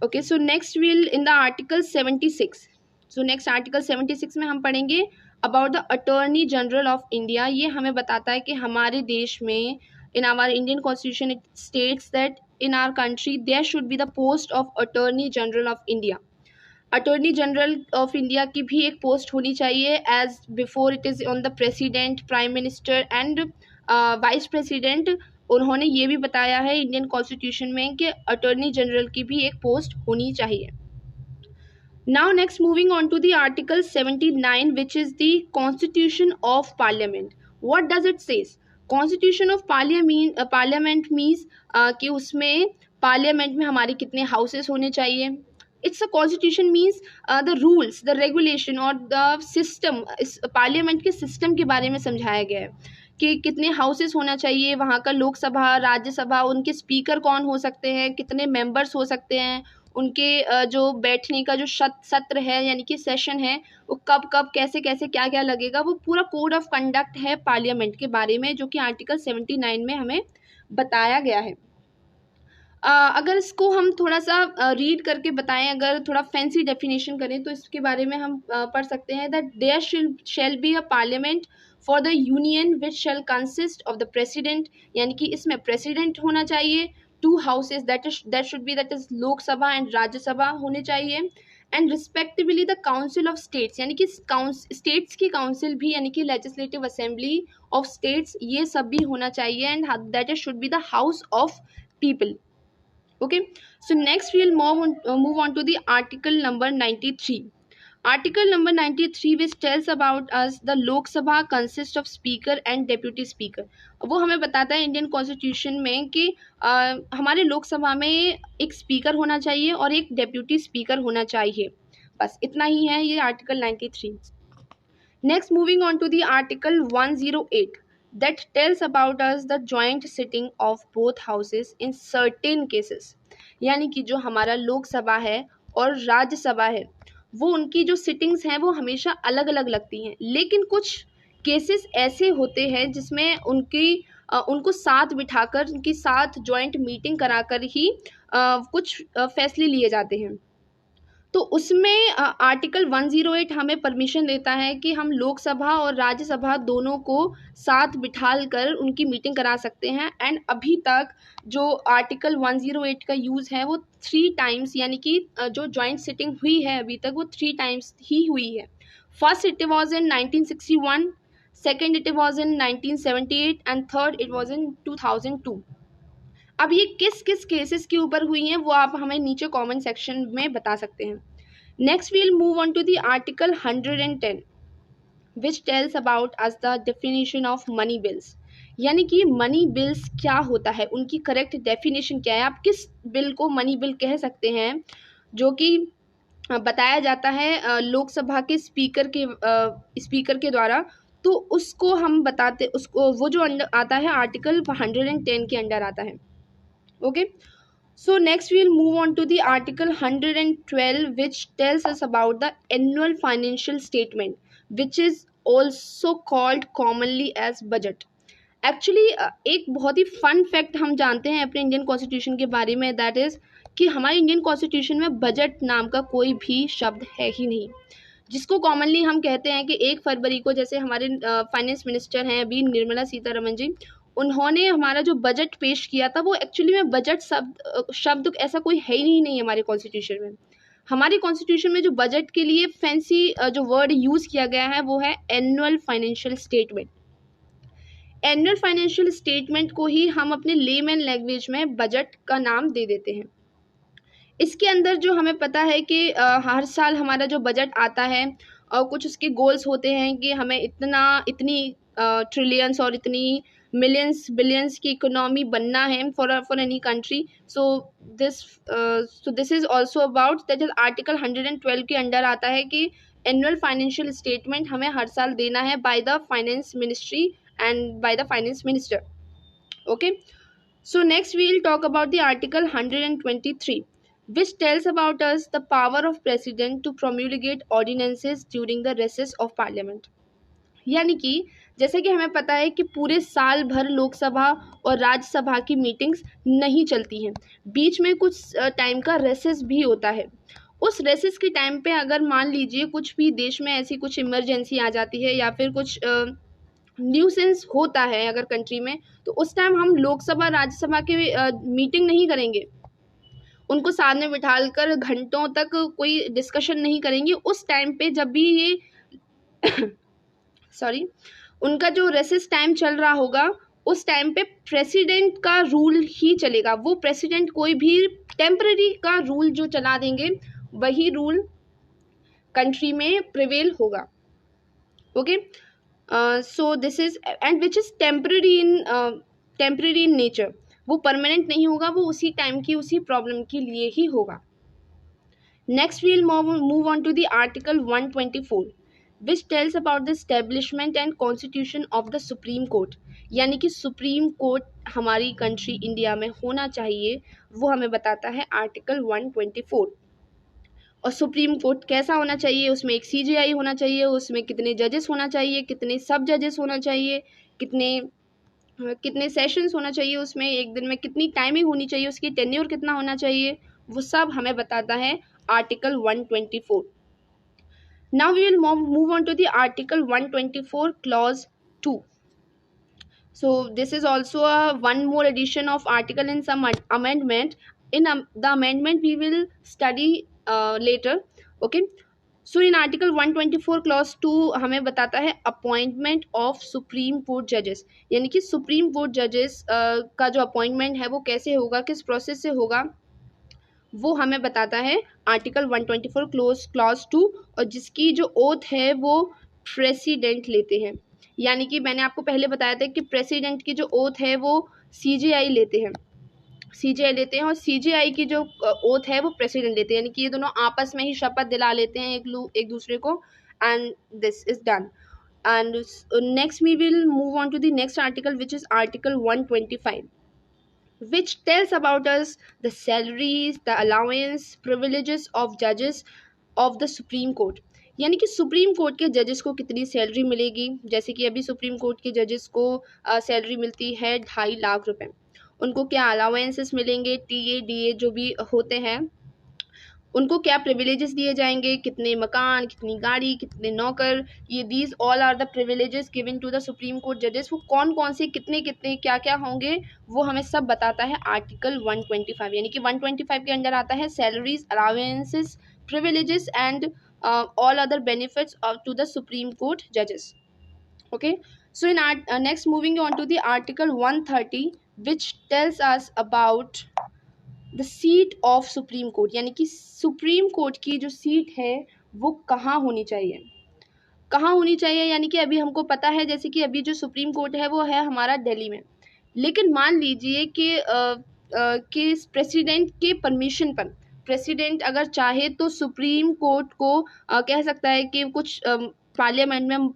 Okay, so next will in the article 76, so next article 76 में हम पढ़ेंगे about the attorney general of India. ये हमें बताता है कि हमारे देश में in our Indian constitution it states that in our country there should be the post of attorney general of India. Attorney general of India की भी एक पोस्ट होनी चाहिए as before it is on the president, prime minister and vice president. उन्होंने ये भी बताया है इंडियन कॉन्स्टिट्यूशन में कि अटॉर्नी जनरल की भी एक पोस्ट होनी चाहिए। Now next moving on to the article 79 which is the constitution of parliament. What does it says? Constitution of parliament means कि उसमें पार्लियामेंट में हमारे कितने हाउसेस होने चाहिए। It's a constitution means the rules, the regulation और the system, इस parliament के सिस्टम के बारे में समझाया गया है कि कितने हाउसेस होना चाहिए, वहाँ का लोकसभा, राज्यसभा, उनके स्पीकर कौन हो सकते हैं, कितने मेंबर्स हो सकते हैं, उनके जो बैठने का जो सत्र है यानी कि सेशन है वो कब कब कैसे कैसे क्या क्या लगेगा, वो पूरा कोड ऑफ कंडक्ट है पार्लियामेंट के बारे में जो कि आर्टिकल 79 में हमें बताया गया है। अगर इसको हम थोड़ा सा रीड करके बताएं, अगर थोड़ा फैंसी डेफिनेशन करें तो इसके बारे में हम पढ़ सकते हैं that there shall be a parliament for the union which shall consist of the president, यानी कि इसमें प्रेसिडेंट होना चाहिए, two houses that should be that is Lok Sabha and Rajya Sabha होने चाहिए, and respectively the council of states, यानी कि स्टेट्स की काउंसिल भी यानी कि लेजिस्लेटिव असेंबली ऑफ स्टेट्स, ये सब भी होना चाहिए, and that is should be the house of people. Okay, so next we'll move on to the article number 93. Article number 93 which tells about us the Lok Sabha consists of speaker and deputy speaker. वो हमें बताता है Indian constitution में कि हमारे लोकसभा में एक speaker होना चाहिए और एक डेप्यूटी स्पीकर होना चाहिए। बस इतना ही है ये article 93। Next moving on to the article 108 that tells about us the joint sitting of both houses in certain cases, यानी कि जो हमारा लोकसभा है और राज्यसभा है वो उनकी जो सिटिंग्स हैं वो हमेशा अलग अलग लगती हैं, लेकिन कुछ केसेस ऐसे होते हैं जिसमें उनको साथ बिठाकर उनकी साथ जॉइंट मीटिंग कराकर ही कुछ फैसले लिए जाते हैं। तो उसमें आर्टिकल 108 हमें परमिशन देता है कि हम लोकसभा और राज्यसभा दोनों को साथ बिठाल कर उनकी मीटिंग करा सकते हैं। एंड अभी तक जो आर्टिकल 108 का यूज़ है वो 3 टाइम्स, यानी कि जो जॉइंट सिटिंग हुई है अभी तक वो 3 टाइम्स ही हुई है। First it was in 1961, second it was in 1978 and third it was in 2002। अब ये किस किस केसेस के ऊपर हुई हैं वो आप हमें नीचे कमेंट सेक्शन में बता सकते हैं। Next we'll move on to the article 110 which tells about us the definition of money bills, यानी कि मनी बिल्स क्या होता है, उनकी करेक्ट डेफिनेशन क्या है, आप किस बिल को मनी बिल कह सकते हैं जो कि बताया जाता है लोकसभा के स्पीकर के द्वारा। तो उसको हम बताते, उसको वो जो अंडर आता है आर्टिकल 110 के अंडर आता है। Okay, so next we'll move on to the article 112 which tells us about the annual financial statement which is also called commonly as budget. Actually एक बहुत ही फन फैक्ट हम जानते हैं अपने इंडियन कॉन्स्टिट्यूशन के बारे में, दैट इज़ कि हमारे इंडियन कॉन्स्टिट्यूशन में बजट नाम का कोई भी शब्द है ही नहीं, जिसको कॉमनली हम कहते हैं कि 1 फरवरी को, जैसे हमारे फाइनेंस मिनिस्टर हैं अभी निर्मला सीतारमण जी, उन्होंने हमारा जो बजट पेश किया था वो एक्चुअली में बजट शब्द ऐसा कोई है ही नहीं हमारे कॉन्स्टिट्यूशन में। हमारे कॉन्स्टिट्यूशन में जो बजट के लिए फैंसी जो वर्ड यूज़ किया गया है वो है annual financial statement. Annual financial statement को ही हम अपने लेमैन लैंग्वेज में बजट का नाम दे देते हैं। इसके अंदर जो हमें पता है कि हर साल हमारा जो बजट आता है और कुछ उसके गोल्स होते हैं कि हमें इतनी ट्रिलियंस और इतनी मिलियंस बिलियंस की इकोनॉमी बनना है for any country. So this is also about that is article 112 के अंडर आता है कि एनुअल फाइनेंशियल स्टेटमेंट हमें हर साल देना है by the finance ministry and by the finance minister. Okay, so next we will talk about the article 123 which tells about us the power of president to promulgate ordinances during the recess of parliament, यानी कि जैसे कि हमें पता है कि पूरे साल भर लोकसभा और राज्यसभा की मीटिंग्स नहीं चलती हैं, बीच में कुछ टाइम का रेसेस भी होता है। उस रेसेस के टाइम पे अगर मान लीजिए कुछ भी देश में ऐसी कुछ इमरजेंसी आ जाती है या फिर कुछ न्यूसेंस होता है अगर कंट्री में, तो उस टाइम हम लोकसभा राज्यसभा की मीटिंग नहीं करेंगे, उनको साथ में बिठाकर घंटों तक कोई डिस्कशन नहीं करेंगे। उस टाइम पे जब भी ये सॉरी उनका जो रेसेस टाइम चल रहा होगा, उस टाइम पे प्रेसिडेंट का रूल ही चलेगा। वो प्रेसिडेंट कोई भी टेम्पररी का रूल जो चला देंगे, वही रूल कंट्री में प्रिवेल होगा। Okay, so this is and which is temporary in nature, वो परमानेंट नहीं होगा, वो उसी टाइम की उसी प्रॉब्लम के लिए ही होगा। Next we'll move on to the article 124 which tells about the establishment and constitution of the supreme Court, यानी कि सुप्रीम कोर्ट हमारी कंट्री इंडिया में होना चाहिए, वो हमें बताता है आर्टिकल 124। और सुप्रीम कोर्ट कैसा होना चाहिए, उसमें एक CJI होना चाहिए, उसमें कितने जजेस होना चाहिए, कितने सब जजेस होना चाहिए, कितने सेशंस होना चाहिए, उसमें एक दिन में कितनी टाइमिंग होनी चाहिए, उसकी टेन्योर कितना होना चाहिए, वो सब हमें बताता है article 124। Now we will move on to the article 124 clause 2. So this is also one more addition of article in some amendment. In the amendment we will study later. Okay. So in article 124 clause 2 हमें बताता है appointment of supreme court judges, यानी कि supreme court judges का जो appointment है वो कैसे होगा, किस प्रोसेस से होगा, वो हमें बताता है आर्टिकल 124 क्लॉज 2, और जिसकी जो ओथ है वो प्रेसिडेंट लेते हैं। यानी कि मैंने आपको पहले बताया था कि प्रेसिडेंट की जो ओथ है वो CJI लेते हैं, और CJI की जो ओथ है वो प्रेसिडेंट लेते हैं, यानी कि ये दोनों आपस में ही शपथ दिला लेते हैं एक दूसरे को, and this is done. And next we will move on to the next article which is article 125, which tells about us the salaries, the allowance, privileges of judges of the Supreme Court, यानी कि supreme court के जजेस को कितनी salary मिलेगी। जैसे कि अभी सुप्रीम कोर्ट के जजेस को सैलरी मिलती है 2.5 लाख रुपए, उनको क्या अलाउंसेस मिलेंगे, TA DA जो भी होते हैं, उनको क्या प्रिविलेजेस दिए जाएंगे, कितने मकान, कितनी गाड़ी, कितने नौकर, ये these all are the privileges given to the supreme court जजेस। वो कौन कौन से कितने कितने क्या क्या होंगे वो हमें सब बताता है आर्टिकल 125, यानी कि 125 के अंदर आता है salaries, allowances, privileges and all other benefits to the supreme court जजेस। Okay, so in next moving on to the article 130 which tells us about the seat of Supreme Court, यानी कि सुप्रीम कोर्ट की जो seat है वो कहाँ होनी चाहिए, यानी कि अभी हमको पता है जैसे कि अभी जो सुप्रीम कोर्ट है वो है हमारा दिल्ली में, लेकिन मान लीजिए कि प्रेसिडेंट के परमिशन पर प्रेसिडेंट अगर चाहे तो सुप्रीम कोर्ट को कह सकता है कि कुछ पार्लियामेंट में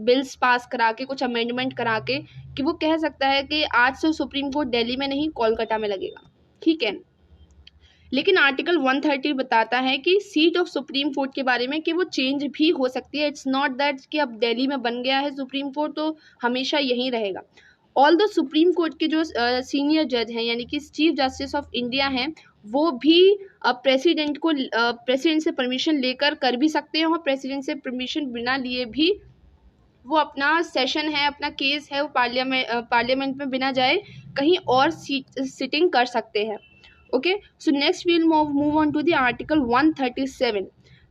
बिल्स पास करा के, कुछ अमेंडमेंट करा के, कि वो कह सकता है कि आज से सुप्रीम कोर्ट दिल्ली में नहीं कोलकाता में लगेगा, ठीक है। लेकिन आर्टिकल 130 बताता है कि सीट ऑफ सुप्रीम कोर्ट के बारे में कि वो चेंज भी हो सकती है। इट्स नॉट दैट कि अब दिल्ली में बन गया है सुप्रीम कोर्ट तो हमेशा यहीं रहेगा। ऑल द सुप्रीम कोर्ट के जो सीनियर जज हैं, यानी कि चीफ जस्टिस ऑफ इंडिया हैं, वो भी प्रेसिडेंट से परमिशन लेकर कर भी सकते हैं, और प्रेसिडेंट से परमिशन बिना लिए भी वो अपना सेशन है, अपना केस है, वो पार्लियामेंट में बिना जाए कहीं और सिटिंग कर सकते हैं। Okay, so next we'll move on to the article 137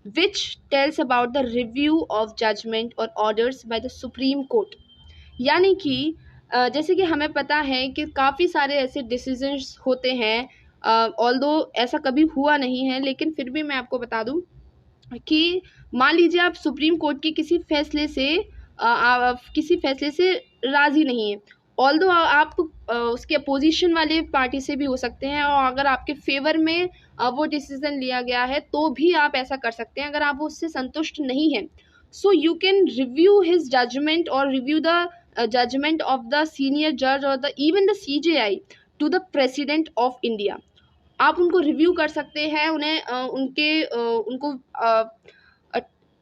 which tells about the review of judgment or orders by the Supreme Court, यानी कि जैसे कि हमें पता है कि काफ़ी सारे ऐसे डिसीजंस होते हैं, ऑल्दो ऐसा कभी हुआ नहीं है, लेकिन फिर भी मैं आपको बता दूं कि मान लीजिए आप सुप्रीम कोर्ट के किसी फैसले से राज़ी नहीं है, ऑल्दो आप उसके अपोजिशन वाले पार्टी से भी हो सकते हैं, और अगर आपके फेवर में वो डिसीजन लिया गया है तो भी आप ऐसा कर सकते हैं अगर आप उससे संतुष्ट नहीं हैं। So you can review his judgment और review the judgment of the senior जज और the even the CJI to the president of India. आप उनको रिव्यू कर सकते हैं,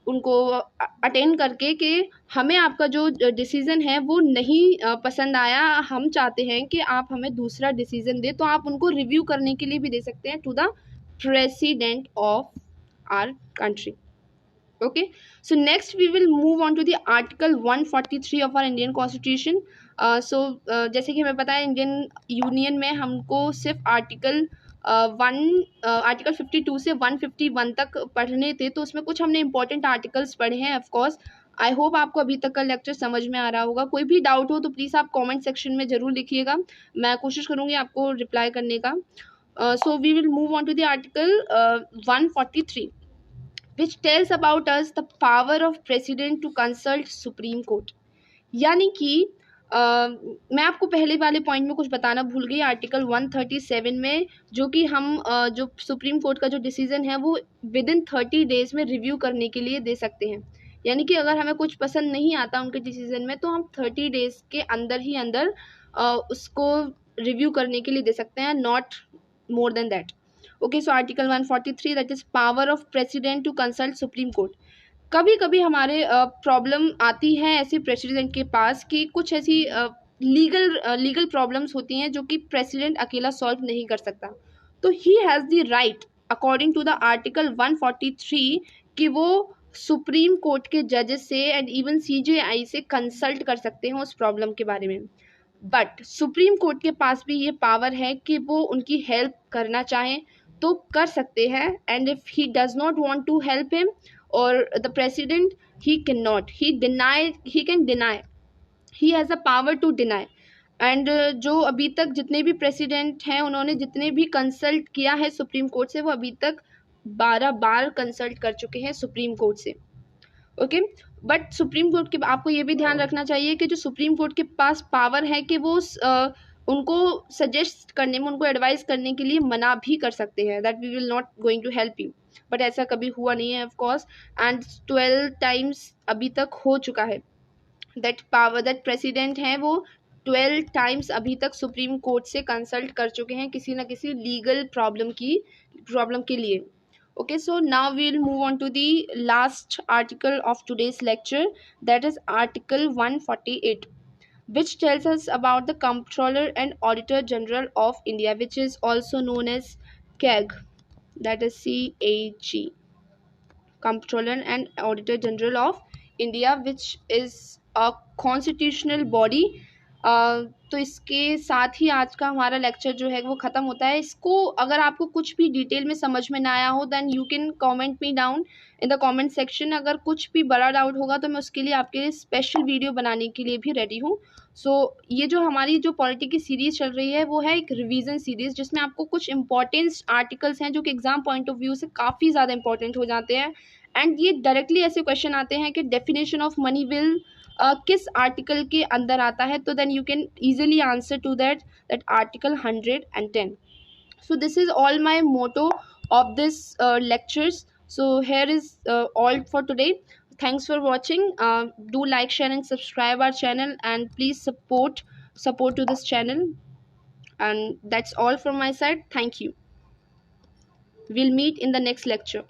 उनको अटेंड करके कि हमें आपका जो डिसीज़न है वो नहीं पसंद आया, हम चाहते हैं कि आप हमें दूसरा डिसीज़न दें, तो आप उनको रिव्यू करने के लिए भी दे सकते हैं to the president of our country. Okay, so next we will move on to the article 143 of our Indian constitution. जैसे कि हमें पता है इंडियन यूनियन में हमको सिर्फ आर्टिकल 52 से 151 तक पढ़ने थे, तो उसमें कुछ हमने इंपॉर्टेंट आर्टिकल्स पढ़े हैं. ऑफ कोर्स आई होप आपको अभी तक का लेक्चर समझ में आ रहा होगा. कोई भी डाउट हो तो प्लीज़ आप कमेंट सेक्शन में ज़रूर लिखिएगा, मैं कोशिश करूँगी आपको रिप्लाई करने का. So we will move on to the article 143 which tells about us the power of president to consult supreme court. यानी कि मैं आपको पहले वाले पॉइंट में कुछ बताना भूल गई. आर्टिकल 137 में जो कि हम जो सुप्रीम कोर्ट का जो डिसीजन है वो विद इन 30 डेज में रिव्यू करने के लिए दे सकते हैं. यानी कि अगर हमें कुछ पसंद नहीं आता उनके डिसीजन में तो हम 30 डेज के अंदर ही अंदर उसको रिव्यू करने के लिए दे सकते हैं, not more than that. Okay, so article 143 that is power of president to consult supreme court. कभी कभी हमारे प्रॉब्लम आती है ऐसे प्रेसिडेंट के पास कि कुछ ऐसी लीगल प्रॉब्लम्स होती हैं जो कि प्रेसिडेंट अकेला सॉल्व नहीं कर सकता, तो he has the right according to the article 143 कि वो सुप्रीम कोर्ट के जजेस से एंड इवन CJI से कंसल्ट कर सकते हैं उस प्रॉब्लम के बारे में. बट सुप्रीम कोर्ट के पास भी ये पावर है कि वो उनकी हेल्प करना चाहें तो कर सकते हैं, and if he does not want to help him और the president, he can not, he can deny, he has a power to deny. And जो अभी तक जितने भी प्रेसिडेंट हैं उन्होंने जितने भी कंसल्ट किया है सुप्रीम कोर्ट से वो अभी तक 12 बार कंसल्ट कर चुके हैं सुप्रीम कोर्ट से. ओके, बट सुप्रीम कोर्ट के आपको ये भी ध्यान रखना चाहिए कि जो सुप्रीम कोर्ट के पास पावर है कि वो उनको सजेस्ट करने में, उनको एडवाइस करने के लिए मना भी कर सकते हैं, that we will not going to help you. But ऐसा कभी हुआ नहीं है ऑफ कोर्स, एंड 12 टाइम्स अभी तक हो चुका है. दैट पावर, दैट प्रेसिडेंट हैं वो 12 टाइम्स अभी तक सुप्रीम कोर्ट से कंसल्ट कर चुके हैं किसी न किसी लीगल प्रॉब्लम के लिए. Okay, so now we'll move on to the last article of today's lecture, that is article 148, which tells us about the Comptroller and Auditor General of India, which is also known as CAG, that is CAG, Comptroller and Auditor General of India, which is a constitutional body. तो इसके साथ ही आज का हमारा lecture जो है वो ख़त्म होता है. इसको अगर आपको कुछ भी डिटेल में समझ में ना आया हो then you can comment me down in the comment section. अगर कुछ भी बड़ा डाउट होगा तो मैं उसके लिए आपके लिए स्पेशल वीडियो बनाने के लिए भी रेडी हूँ. सो ये जो हमारी जो पॉलिटी की सीरीज़ चल रही है वो है एक रिवीजन सीरीज़ जिसमें आपको कुछ इंपॉर्टेंट आर्टिकल्स हैं जो कि एग्जाम पॉइंट ऑफ व्यू से काफ़ी ज़्यादा इंपॉर्टेंट हो जाते हैं. एंड ये डायरेक्टली ऐसे क्वेश्चन आते हैं कि डेफिनेशन ऑफ मनी विल किस आर्टिकल के अंदर आता है, तो then you can easily answer to that article 110. So this is all my motto of this lectures. So here is all for today. Thanks for watching. Do like, share and subscribe our channel, and please support to this channel. And that's all from my side. Thank you. We'll meet in the next lecture.